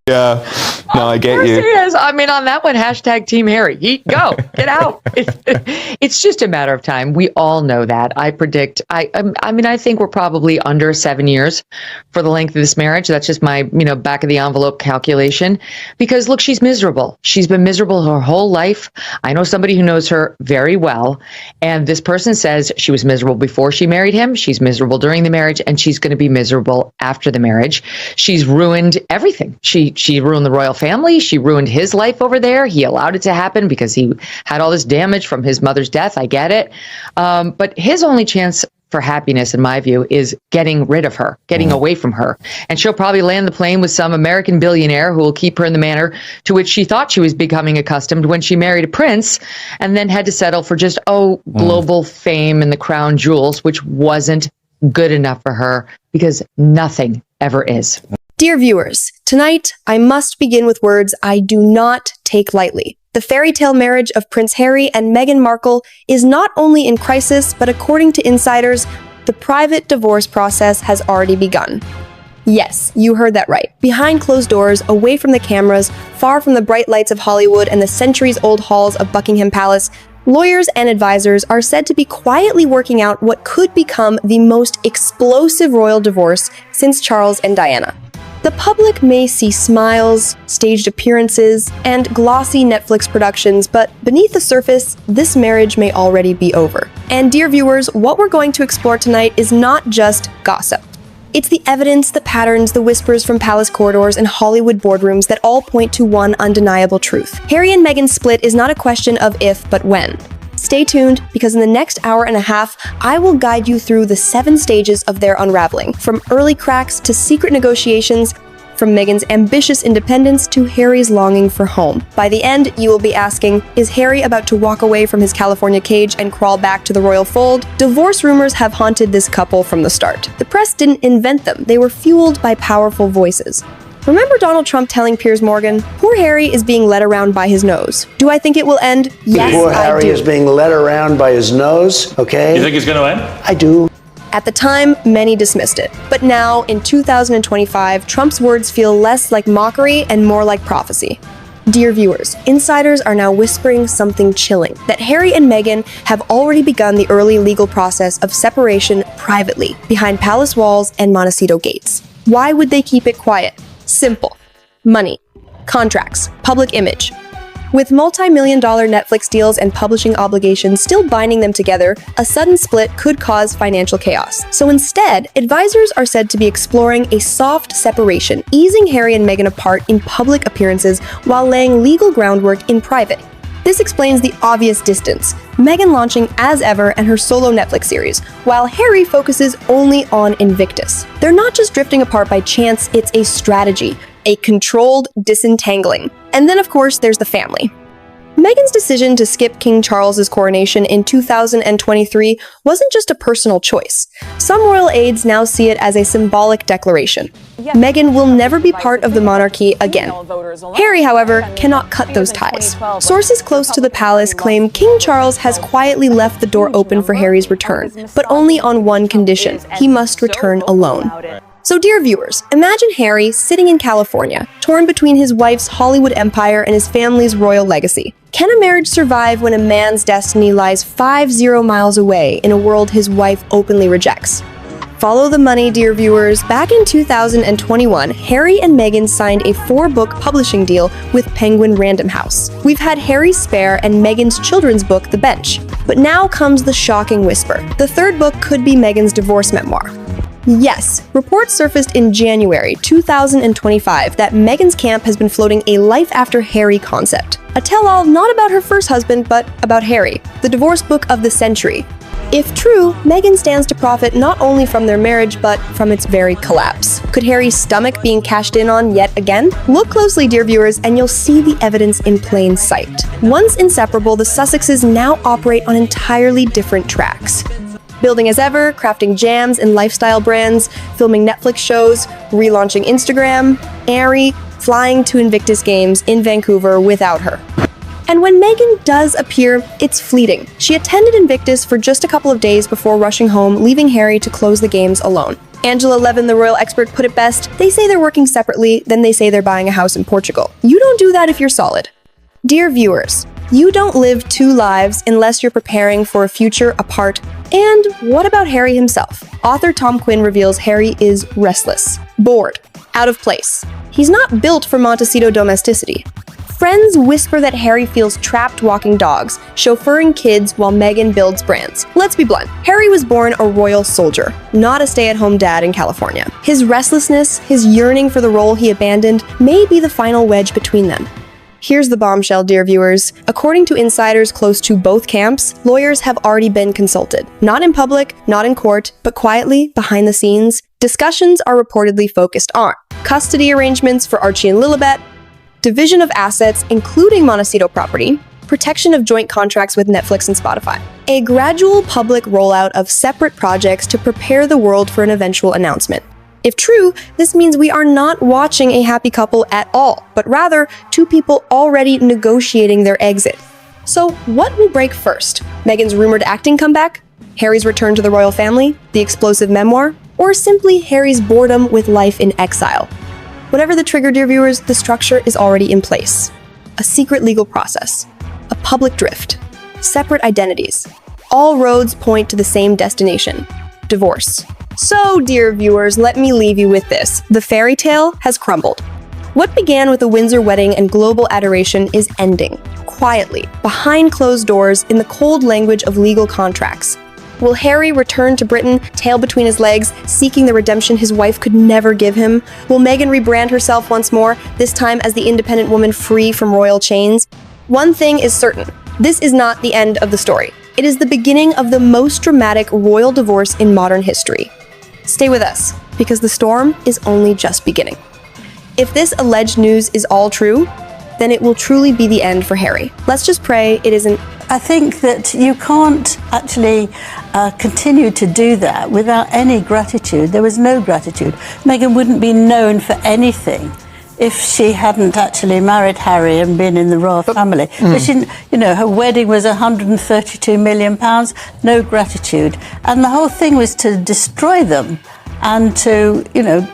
Yeah, no, I get you. Yes, I mean, on that one, hashtag Team Harry. Go, get out. It's just a matter of time. We all know that. I predict. I think we're probably under 7 years for the length of this marriage. That's just my, back of the envelope calculation. Because look, she's miserable. She's been miserable her whole life. I know somebody who knows her very well, and this person says she was miserable before she married him. She's miserable during the marriage, and she's going to be miserable after the marriage. She's ruined everything. She ruined the royal family. She ruined his life over there. He allowed it to happen because he had all this damage from his mother's death. I get it. But his only chance for happiness, in my view, is getting rid of her, getting away from her. And she'll probably land the plane with some American billionaire who will keep her in the manner to which she thought she was becoming accustomed when she married a prince and then had to settle for just, global fame and the crown jewels, which wasn't good enough for her because nothing ever is. Dear viewers, tonight I must begin with words I do not take lightly. The fairy tale marriage of Prince Harry and Meghan Markle is not only in crisis, but according to insiders, the private divorce process has already begun. Yes, you heard that right. Behind closed doors, away from the cameras, far from the bright lights of Hollywood and the centuries-old halls of Buckingham Palace, lawyers and advisors are said to be quietly working out what could become the most explosive royal divorce since Charles and Diana. The public may see smiles, staged appearances, and glossy Netflix productions, but beneath the surface, this marriage may already be over. And dear viewers, what we're going to explore tonight is not just gossip. It's the evidence, the patterns, the whispers from palace corridors and Hollywood boardrooms that all point to one undeniable truth. Harry and Meghan's split is not a question of if, but when. Stay tuned, because in the next hour and a half, I will guide you through the 7 stages of their unraveling, from early cracks to secret negotiations, from Meghan's ambitious independence to Harry's longing for home. By the end, you will be asking, is Harry about to walk away from his California cage and crawl back to the royal fold? Divorce rumors have haunted this couple from the start. The press didn't invent them, they were fueled by powerful voices. Remember Donald Trump telling Piers Morgan, poor Harry is being led around by his nose. Do I think it will end? Yes, poor I Harry do. is being led around by his nose, okay? You think it's going to end? I do. At the time, many dismissed it. But now, in 2025, Trump's words feel less like mockery and more like prophecy. Dear viewers, insiders are now whispering something chilling, that Harry and Meghan have already begun the early legal process of separation privately, behind palace walls and Montecito gates. Why would they keep it quiet? Simple. Money. Contracts. Public image. With multi-million-dollar Netflix deals and publishing obligations still binding them together, a sudden split could cause financial chaos. So instead, advisors are said to be exploring a soft separation, easing Harry and Meghan apart in public appearances while laying legal groundwork in private. This explains the obvious distance, Meghan launching as ever and her solo Netflix series, while Harry focuses only on Invictus. They're not just drifting apart by chance, it's a strategy, a controlled disentangling. And then of course there's the family. Meghan's decision to skip King Charles's coronation in 2023 wasn't just a personal choice. Some royal aides now see it as a symbolic declaration. Meghan will never be part of the monarchy again. Harry, however, cannot cut those ties. Sources close to the palace claim King Charles has quietly left the door open for Harry's return, but only on one condition: he must return alone. So dear viewers, imagine Harry sitting in California, torn between his wife's Hollywood empire and his family's royal legacy. Can a marriage survive when a man's destiny lies 50 miles away in a world his wife openly rejects? Follow the money, dear viewers. Back in 2021, Harry and Meghan signed a 4-book publishing deal with Penguin Random House. We've had Harry's Spare and Meghan's children's book, The Bench. But now comes the shocking whisper. The 3rd book could be Meghan's divorce memoir. Yes, reports surfaced in January 2025 that Meghan's camp has been floating a life after Harry concept. A tell-all not about her first husband, but about Harry, the divorce book of the century. If true, Meghan stands to profit not only from their marriage, but from its very collapse. Could Harry's stomach being cashed in on yet again? Look closely, dear viewers, and you'll see the evidence in plain sight. Once inseparable, the Sussexes now operate on entirely different tracks. Building as ever, crafting jams and lifestyle brands, filming Netflix shows, relaunching Instagram, Harry flying to Invictus Games in Vancouver without her. And when Meghan does appear, it's fleeting. She attended Invictus for just a couple of days before rushing home, leaving Harry to close the games alone. Angela Levin, the royal expert, put it best: they say they're working separately, then they say they're buying a house in Portugal. You don't do that if you're solid. Dear viewers, you don't live two lives unless you're preparing for a future apart. And what about Harry himself? Author Tom Quinn reveals Harry is restless, bored, out of place. He's not built for Montecito domesticity. Friends whisper that Harry feels trapped walking dogs, chauffeuring kids while Meghan builds brands. Let's be blunt. Harry was born a royal soldier, not a stay-at-home dad in California. His restlessness, his yearning for the role he abandoned, may be the final wedge between them. Here's the bombshell, dear viewers. According to insiders close to both camps, lawyers have already been consulted. Not in public, not in court, but quietly, behind the scenes. Discussions are reportedly focused on custody arrangements for Archie and Lilibet, division of assets, including Montecito property, protection of joint contracts with Netflix and Spotify, a gradual public rollout of separate projects to prepare the world for an eventual announcement. If true, this means we are not watching a happy couple at all, but rather two people already negotiating their exit. So what will break first? Meghan's rumored acting comeback? Harry's return to the royal family? The explosive memoir? Or simply Harry's boredom with life in exile? Whatever the trigger, dear viewers, the structure is already in place. A secret legal process, a public drift, separate identities. All roads point to the same destination: divorce. So, dear viewers, let me leave you with this. The fairy tale has crumbled. What began with a Windsor wedding and global adoration is ending, quietly, behind closed doors, in the cold language of legal contracts. Will Harry return to Britain, tail between his legs, seeking the redemption his wife could never give him? Will Meghan rebrand herself once more, this time as the independent woman free from royal chains? One thing is certain: this is not the end of the story. It is the beginning of the most dramatic royal divorce in modern history. Stay with us, because the storm is only just beginning. If this alleged news is all true, then it will truly be the end for Harry. Let's just pray it isn't. I think that you can't actually continue to do that without any gratitude. There was no gratitude. Meghan wouldn't be known for anything if she hadn't actually married Harry and been in the royal family. But she, her wedding was £132 million, no gratitude. And the whole thing was to destroy them and to,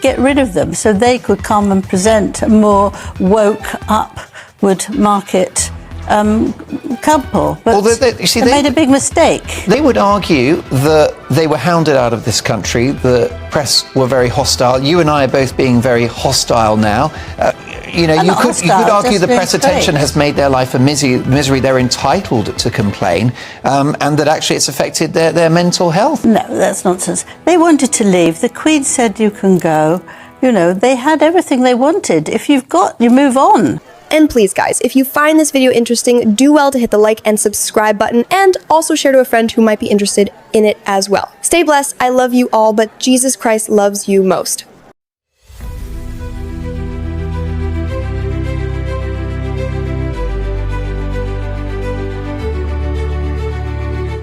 get rid of them so they could come and present a more woke, upward market couple. But they made a big mistake. They would argue that they were hounded out of this country. The press were very hostile. You and I are both being very hostile now. You could argue the press attention has made their life a misery. They're entitled to complain, and that actually it's affected their mental health. No, that's nonsense. They wanted to leave. The Queen said you can go. They had everything they wanted. If you've got, you move on. And please, guys, if you find this video interesting, do well to hit the like and subscribe button, and also share to a friend who might be interested in it as well. Stay blessed. I love you all, but Jesus Christ loves you most.